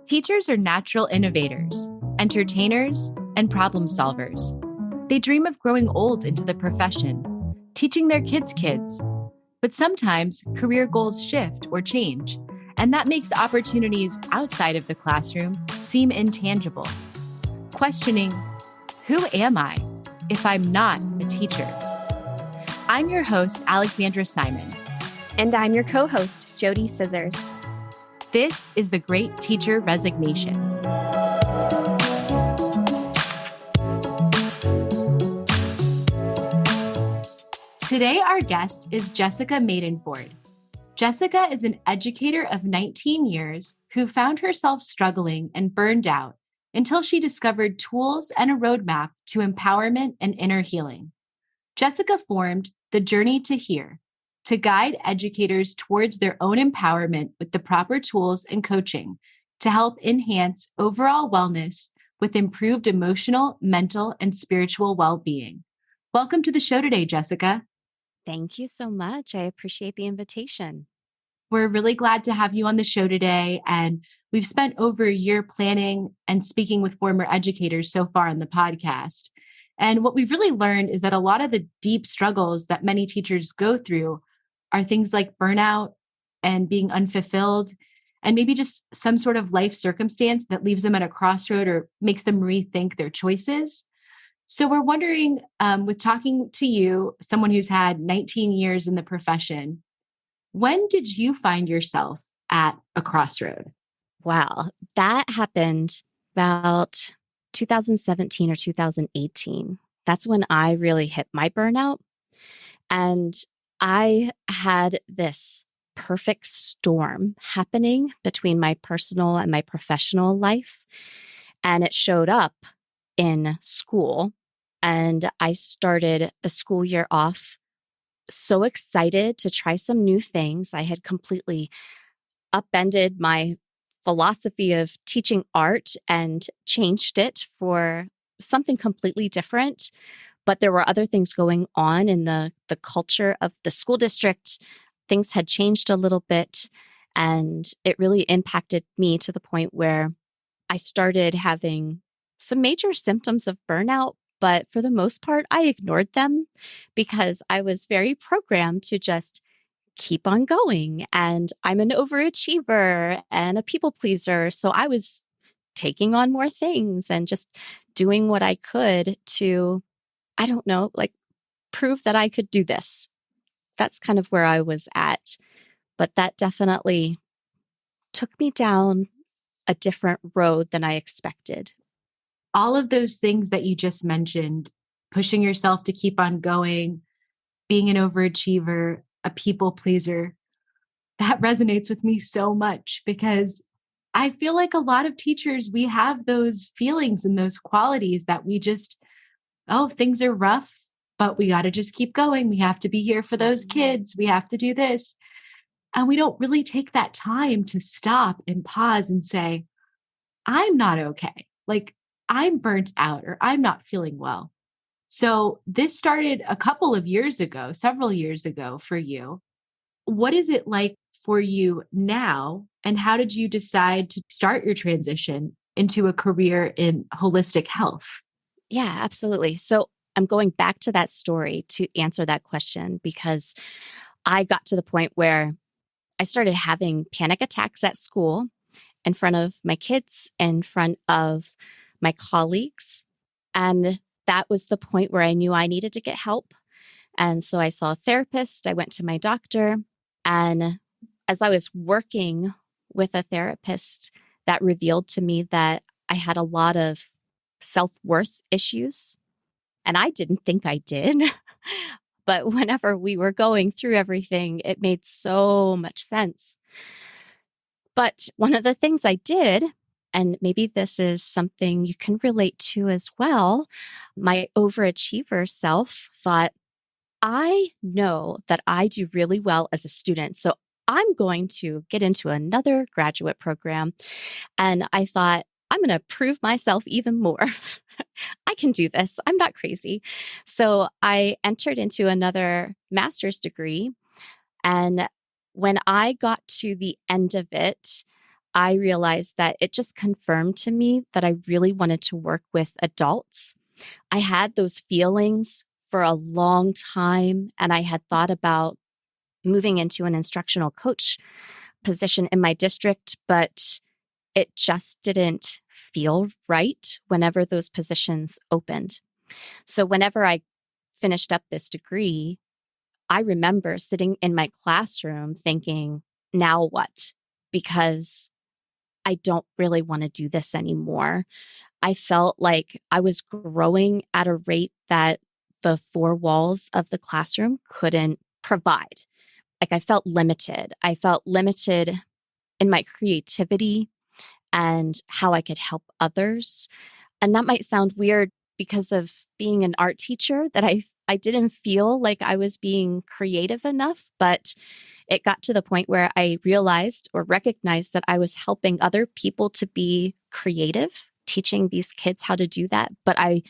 Teachers are natural innovators, entertainers, and problem solvers. They dream of growing old into the profession, teaching their kids. But sometimes career goals shift or change, and that makes opportunities outside of the classroom seem intangible. Questioning, who am I if I'm not a teacher? I'm your host, Alexandra Simon. And I'm your co-host, JoDee Scissors. This is The Great Teacher Resignation. Today, our guest is Jessica Madenford. Jessica is an educator of 19 years who found herself struggling and burned out until she discovered tools and a roadmap to empowerment and inner healing. Jessica formed The Journey to Here to guide educators towards their own empowerment with the proper tools and coaching to help enhance overall wellness with improved emotional, mental, and spiritual well-being. Welcome to the show today, Jessica. Thank you so much. I appreciate the invitation. We're really glad to have you on the show today, and we've spent over a year planning and speaking with former educators so far on the podcast. And what we've really learned is that a lot of the deep struggles that many teachers go through are things like burnout and being unfulfilled, and maybe just some sort of life circumstance that leaves them at a crossroad or makes them rethink their choices. So we're wondering, with talking to you, someone who's had 19 years in the profession, when did you find yourself at a crossroad? Wow, that happened about 2017 or 2018. That's when I really hit my burnout. And I had this perfect storm happening between my personal and my professional life. And it showed up in school. And I started the school year off so excited to try some new things. I had completely upended my philosophy of teaching art and changed it for something completely different. But there were other things going on in the culture of the school district. Things had changed a little bit, and it really impacted me to the point where I started having some major symptoms of burnout. But for the most part, I ignored them because I was very programmed to just keep on going. And I'm an overachiever and a people pleaser. So I was taking on more things and just doing what I could to, I don't know, prove that I could do this. That's kind of where I was at. But that definitely took me down a different road than I expected. All of those things that you just mentioned, pushing yourself to keep on going, being an overachiever, a people pleaser, that resonates with me so much because I feel like a lot of teachers, we have those feelings and those qualities that we just, things are rough, but we got to just keep going. We have to be here for those kids. We have to do this. And we don't really take that time to stop and pause and say, I'm not okay. I'm burnt out or I'm not feeling well. So this started a couple of years ago, several years ago for you. What is it like for you now? And how did you decide to start your transition into a career in holistic health? Yeah, absolutely. So I'm going back to that story to answer that question because I got to the point where I started having panic attacks at school in front of my kids, in front of my colleagues. And that was the point where I knew I needed to get help. And so I saw a therapist. I went to my doctor. And as I was working with a therapist, that revealed to me that I had a lot of self-worth issues. And I didn't think I did. But whenever we were going through everything, it made so much sense. But one of the things I did, and maybe this is something you can relate to as well, my overachiever self thought, I know that I do really well as a student, so I'm going to get into another graduate program. And I thought, I'm going to prove myself even more. I can do this. I'm not crazy. So I entered into another master's degree. And when I got to the end of it, I realized that it just confirmed to me that I really wanted to work with adults. I had those feelings for a long time, and I had thought about moving into an instructional coach position in my district, but it just didn't feel right whenever those positions opened. So whenever I finished up this degree, I remember sitting in my classroom thinking, now what? Because I don't really want to do this anymore. I felt like I was growing at a rate that the four walls of the classroom couldn't provide. Like I felt limited. I felt limited in my creativity and how I could help others. And that might sound weird because of being an art teacher, that I didn't feel like I was being creative enough, but it got to the point where I realized or recognized that I was helping other people to be creative, teaching these kids how to do that. But I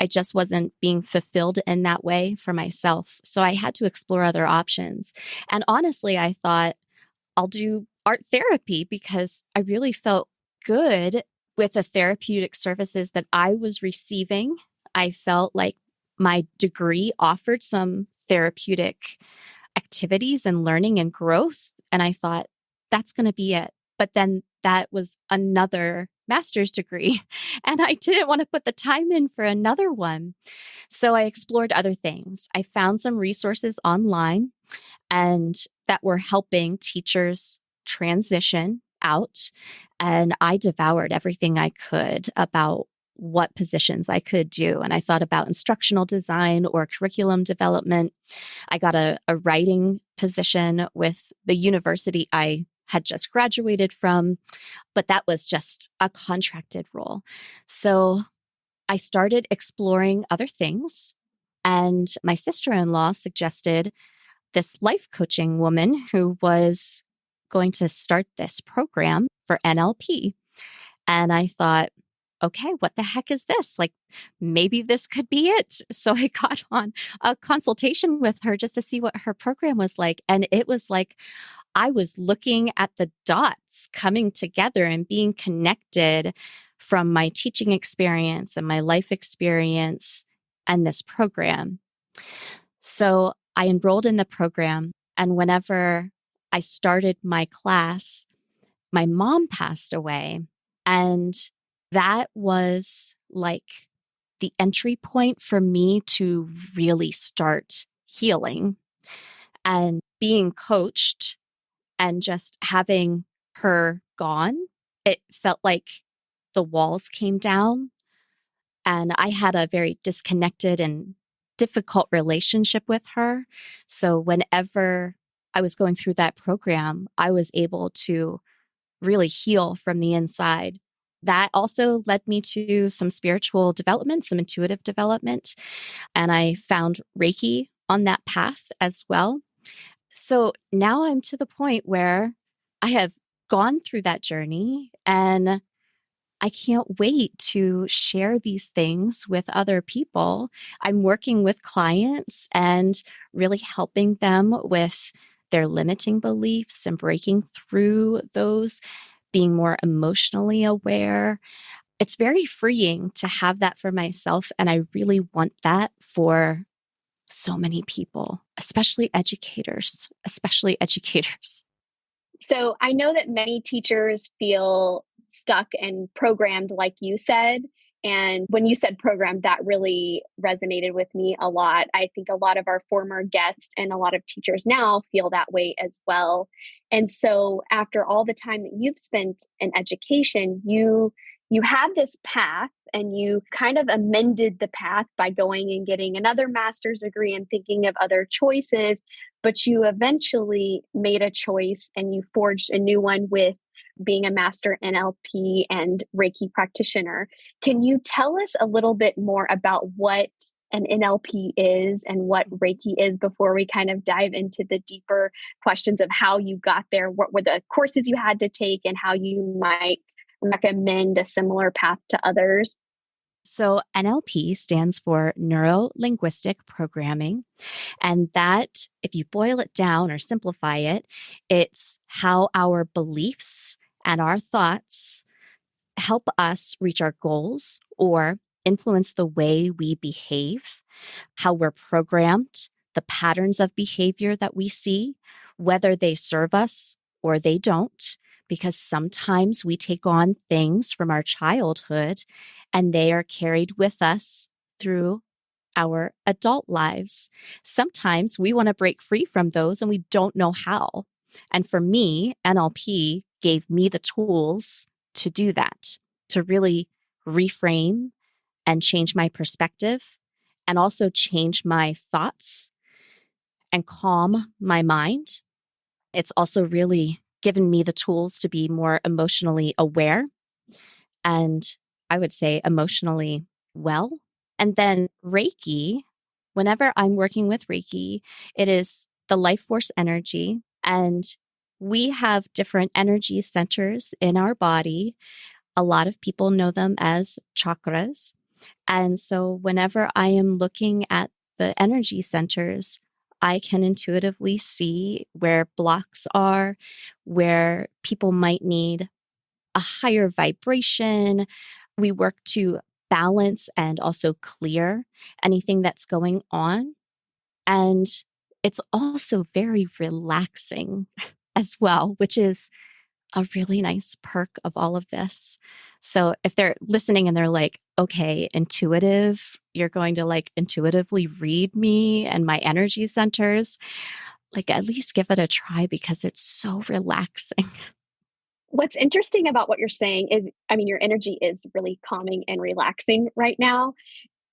just wasn't being fulfilled in that way for myself. So I had to explore other options. And honestly, I thought I'll do art therapy because I really felt good with the therapeutic services that I was receiving. I felt like my degree offered some therapeutic activities and learning and growth. And I thought, that's going to be it. But then that was another master's degree, and I didn't want to put the time in for another one. So I explored other things. I found some resources online and that were helping teachers transition out. And I devoured everything I could about what positions I could do. And I thought about instructional design or curriculum development. I got a writing position with the university I had just graduated from, but that was just a contracted role. So I started exploring other things. And my sister-in-law suggested this life coaching woman who was going to start this program for NLP. And I thought, okay, what the heck is this? Like, maybe this could be it. So I got on a consultation with her just to see what her program was like. And it was like, I was looking at the dots coming together and being connected from my teaching experience and my life experience and this program. So I enrolled in the program. And whenever I started my class, my mom passed away. And that was like the entry point for me to really start healing and being coached and just having her gone. It felt like the walls came down and I had a very disconnected and difficult relationship with her. So whenever I was going through that program, I was able to really heal from the inside. That also led me to some spiritual development, some intuitive development, and I found Reiki on that path as well. So now I'm to the point where I have gone through that journey and I can't wait to share these things with other people. I'm working with clients and really helping them with their limiting beliefs and breaking through those, being more emotionally aware. It's very freeing to have that for myself. And I really want that for so many people, especially educators, So I know that many teachers feel stuck and programmed, like you said. And when you said program, that really resonated with me a lot. I think a lot of our former guests and a lot of teachers now feel that way as well. And so after all the time that you've spent in education, you had this path and you kind of amended the path by going and getting another master's degree and thinking of other choices, but you eventually made a choice and you forged a new one with being a master NLP and Reiki practitioner. Can you tell us a little bit more about what an NLP is and what Reiki is before we kind of dive into the deeper questions of how you got there? What were the courses you had to take and how you might recommend a similar path to others? So NLP stands for Neuro Linguistic Programming. And that, if you boil it down or simplify it, it's how our beliefs and our thoughts help us reach our goals or influence the way we behave, how we're programmed, the patterns of behavior that we see, whether they serve us or they don't, because sometimes we take on things from our childhood and they are carried with us through our adult lives. Sometimes we want to break free from those and we don't know how. And for me, NLP gave me the tools to do that, to really reframe and change my perspective and also change my thoughts and calm my mind. It's also really given me the tools to be more emotionally aware and I would say emotionally well. And then Reiki, whenever I'm working with Reiki, it is the life force energy. And we have different energy centers in our body. A lot of people know them as chakras. And so whenever I am looking at the energy centers, I can intuitively see where blocks are, where people might need a higher vibration. We work to balance and also clear anything that's going on. And it's also very relaxing as well, which is a really nice perk of all of this. So if they're listening and they're like, okay, intuitive, you're going to like intuitively read me and my energy centers, like at least give it a try because it's so relaxing. What's interesting about what you're saying is, I mean, your energy is really calming and relaxing right now.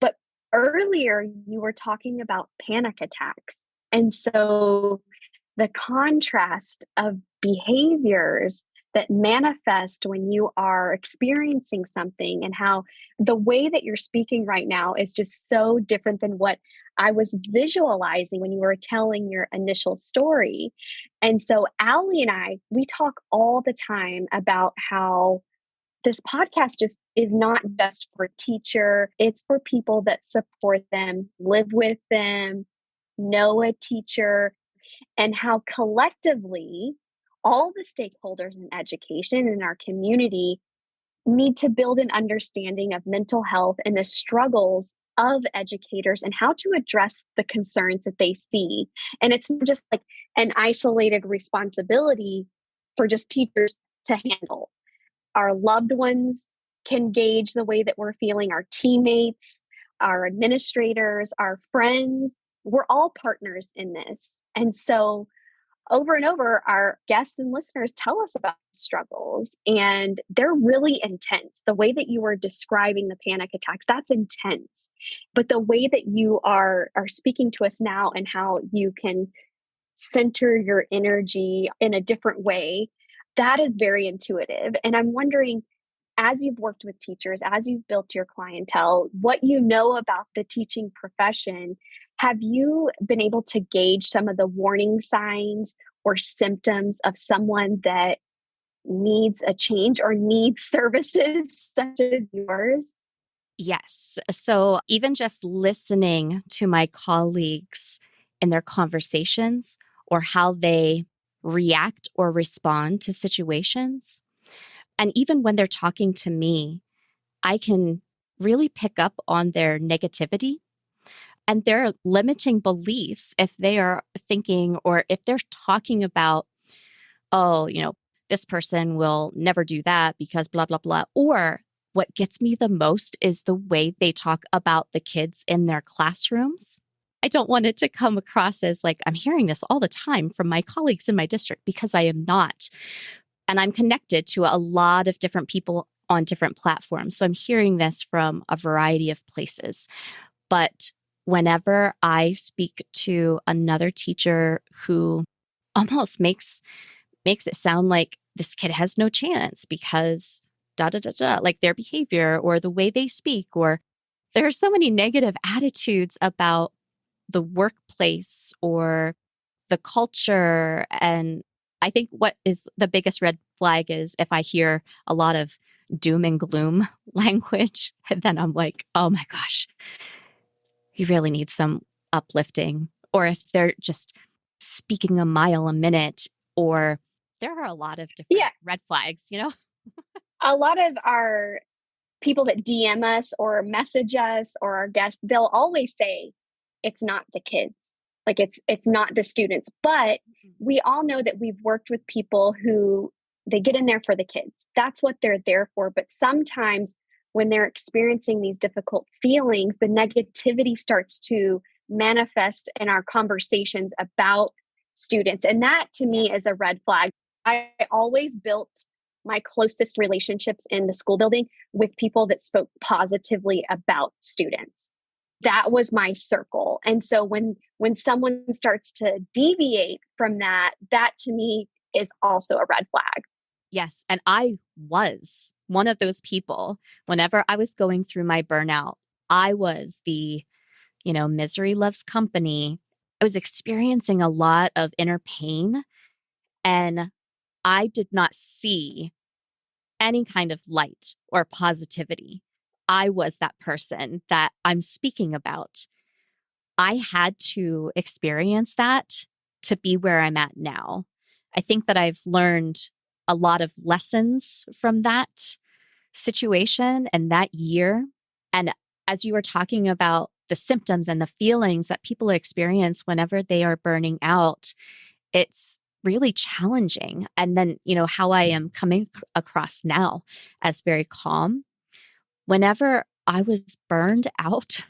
But earlier you were talking about panic attacks. And so the contrast of behaviors that manifest when you are experiencing something and how the way that you're speaking right now is just so different than what I was visualizing when you were telling your initial story. And so Ali and I, we talk all the time about how this podcast just is not just for teacher, it's for people that support them, live with them, know a teacher, and how collectively all the stakeholders in education in our community need to build an understanding of mental health and the struggles of educators and how to address the concerns that they see. And it's not just like an isolated responsibility for just teachers to handle. Our loved ones can gauge the way that we're feeling, our teammates, our administrators, our friends. We're all partners in this. And so over and over, our guests and listeners tell us about struggles, and they're really intense. The way that you were describing the panic attacks, that's intense. But the way that you are speaking to us now and how you can center your energy in a different way, that is very intuitive. And I'm wondering, as you've worked with teachers, as you've built your clientele, what you know about the teaching profession, have you been able to gauge some of the warning signs or symptoms of someone that needs a change or needs services such as yours? Yes. So even just listening to my colleagues in their conversations or how they react or respond to situations, and even when they're talking to me, I can really pick up on their negativity and their limiting beliefs if they are thinking or if they're talking about, oh, this person will never do that because blah, blah, blah. Or what gets me the most is the way they talk about the kids in their classrooms. I don't want it to come across as like I'm hearing this all the time from my colleagues in my district because I am not. And I'm connected to a lot of different people on different platforms. So I'm hearing this from a variety of places. But whenever I speak to another teacher who almost makes it sound like this kid has no chance because da da da da, like their behavior or the way they speak, or there are so many negative attitudes about the workplace or the culture. And I think what is the biggest red flag is if I hear a lot of doom and gloom language, and then I'm like, oh my gosh, you really need some uplifting. Or if they're just speaking a mile a minute or there are a lot of different Yeah. red flags, A lot of our people that DM us or message us or our guests, they'll always say it's not the kids. Like it's not the students. But we all know that we've worked with people who they get in there for the kids. That's what they're there for. But sometimes when they're experiencing these difficult feelings, the negativity starts to manifest in our conversations about students. And that to me is a red flag. I always built my closest relationships in the school building with people that spoke positively about students. That was my circle. And so when someone starts to deviate from that, that to me is also a red flag. Yes. And I was one of those people. Whenever I was going through my burnout, I was the, misery loves company. I was experiencing a lot of inner pain, and I did not see any kind of light or positivity. I was that person that I'm speaking about. I had to experience that to be where I'm at now. I think that I've learned a lot of lessons from that situation and that year. And as you were talking about the symptoms and the feelings that people experience whenever they are burning out, it's really challenging. And then, how I am coming across now as very calm. Whenever I was burned out,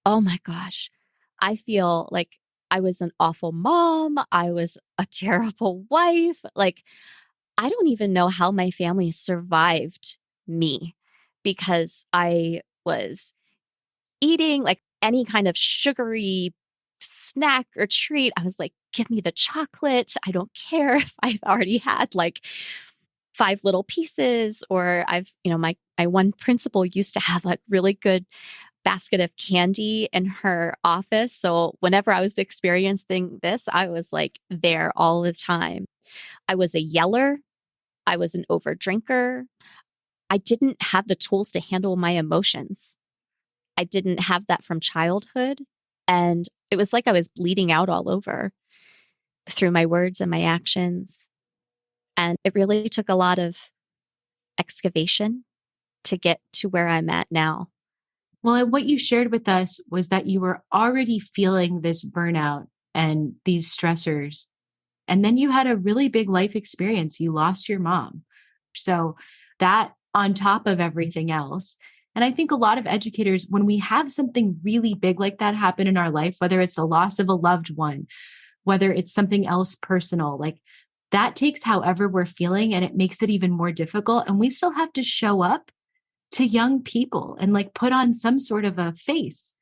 oh my gosh, I feel like I was an awful mom. I was a terrible wife. Like, I don't even know how my family survived me, because I was eating like any kind of sugary snack or treat. I was like, give me the chocolate. I don't care if I've already had like 5 little pieces, or my one principal used to have like really good basket of candy in her office. So whenever I was experiencing this, I was like there all the time. I was a yeller. I was an overdrinker. I didn't have the tools to handle my emotions. I didn't have that from childhood. And it was like I was bleeding out all over through my words and my actions. And it really took a lot of excavation to get to where I'm at now. Well, and what you shared with us was that you were already feeling this burnout and these stressors. And then you had a really big life experience. You lost your mom. So that on top of everything else. And I think a lot of educators, when we have something really big like that happen in our life, whether it's a loss of a loved one, whether it's something else personal, like that takes however we're feeling and it makes it even more difficult. And we still have to show up to young people and like put on some sort of a face.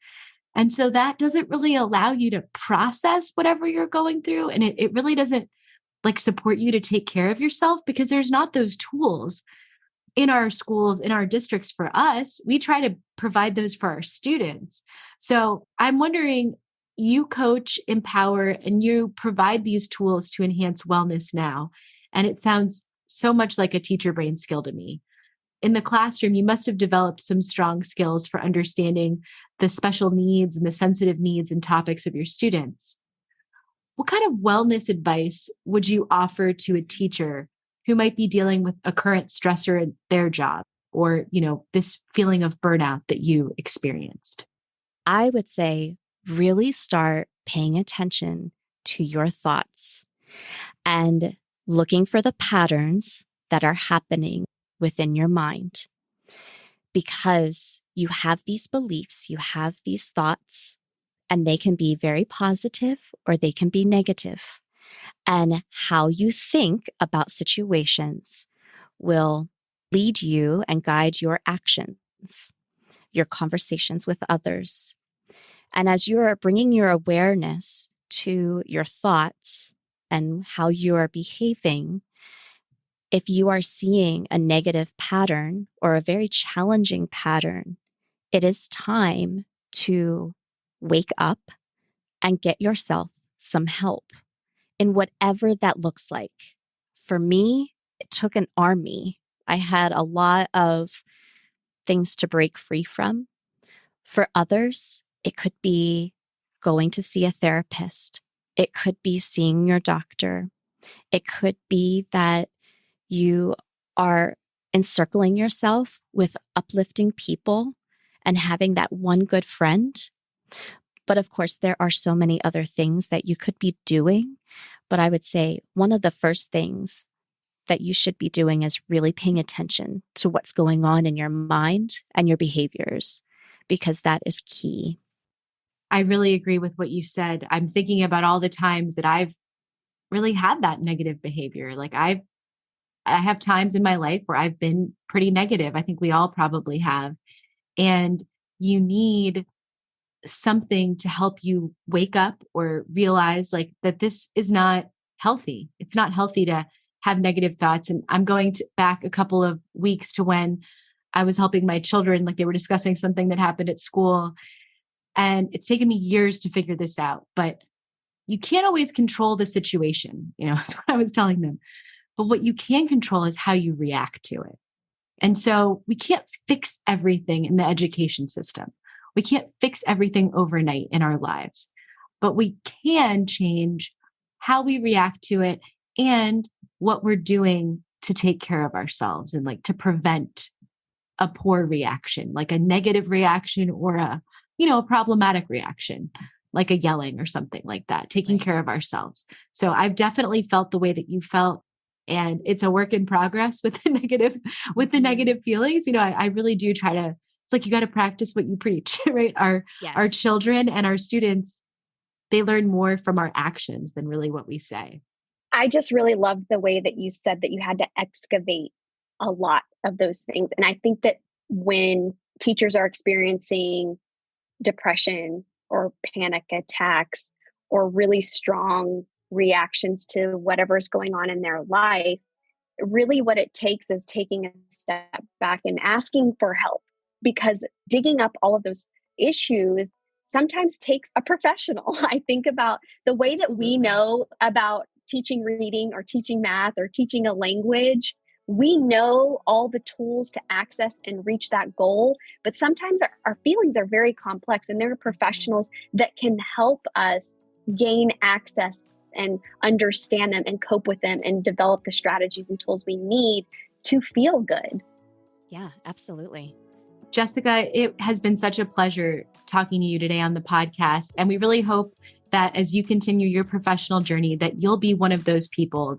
And so that doesn't really allow you to process whatever you're going through. And it really doesn't like support you to take care of yourself, because there's not those tools in our schools, in our districts for us. We try to provide those for our students. So I'm wondering, you coach, empower, and you provide these tools to enhance wellness now. And it sounds so much like a teacher brain skill to me. In the classroom, you must have developed some strong skills for understanding the special needs and the sensitive needs and topics of your students. What kind of wellness advice would you offer to a teacher who might be dealing with a current stressor in their job, or, this feeling of burnout that you experienced? I would say really start paying attention to your thoughts and looking for the patterns that are happening within your mind, because you have these beliefs, you have these thoughts, and they can be very positive or they can be negative. And how you think about situations will lead you and guide your actions, your conversations with others. And as you are bringing your awareness to your thoughts and how you are behaving, if you are seeing a negative pattern or a very challenging pattern, it is time to wake up and get yourself some help in whatever that looks like. For me, it took an army. I had a lot of things to break free from. For others, it could be going to see a therapist. It could be seeing your doctor. It could be that you are encircling yourself with uplifting people and having that one good friend. But of course, there are so many other things that you could be doing. But I would say one of the first things that you should be doing is really paying attention to what's going on in your mind and your behaviors, because that is key. I really agree with what you said. I'm thinking about all the times that I've really had that negative behavior. Like I have times in my life where I've been pretty negative. I think we all probably have. And you need something to help you wake up or realize like that this is not healthy. It's not healthy to have negative thoughts. And I'm going back a couple of weeks to when I was helping my children, like they were discussing something that happened at school. And it's taken me years to figure this out, but you can't always control the situation. That's what I was telling them. But what you can control is how you react to it. And so we can't fix everything in the education system. We can't fix everything overnight in our lives, but we can change how we react to it and what we're doing to take care of ourselves and like to prevent a poor reaction, like a negative reaction or a problematic reaction, like a yelling or something like that, taking care of ourselves. So I've definitely felt the way that you felt. And it's a work in progress with the negative feelings. I really do try to, it's like you got to practice what you preach, right? Our children and our students, they learn more from our actions than really what we say. I just really loved the way that you said that you had to excavate a lot of those things. And I think that when teachers are experiencing depression or panic attacks or really strong reactions to whatever's going on in their life, really what it takes is taking a step back and asking for help, because digging up all of those issues sometimes takes a professional. I think about the way that we know about teaching reading or teaching math or teaching a language. We know all the tools to access and reach that goal, but sometimes our feelings are very complex, and there are professionals that can help us gain access and understand them and cope with them and develop the strategies and tools we need to feel good. Yeah, absolutely. Jessica, it has been such a pleasure talking to you today on the podcast. And we really hope that as you continue your professional journey, that you'll be one of those people,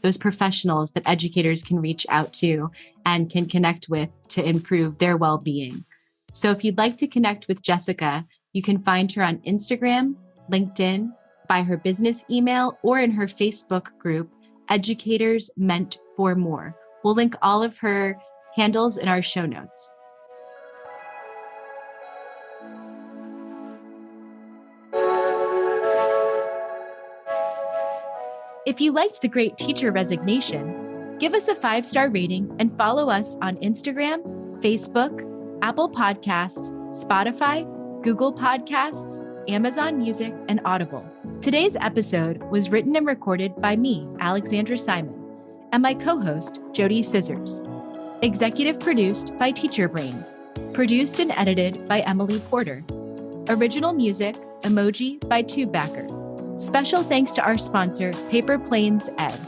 those professionals that educators can reach out to and can connect with to improve their well-being. So if you'd like to connect with Jessica, you can find her on Instagram, LinkedIn, by her business email, or in her Facebook group, Educators Meant for More. We'll link all of her handles in our show notes. If you liked The Great Teacher Resignation, give us a 5-star rating and follow us on Instagram, Facebook, Apple Podcasts, Spotify, Google Podcasts, Amazon Music, and Audible. Today's episode was written and recorded by me, Alexandra Simon, and my co-host, JoDee Scissors. Executive produced by Teacher Brain. Produced and edited by Emily Porter. Original music, Emoji by Tubebacker. Special thanks to our sponsor, Paper Planes Ed.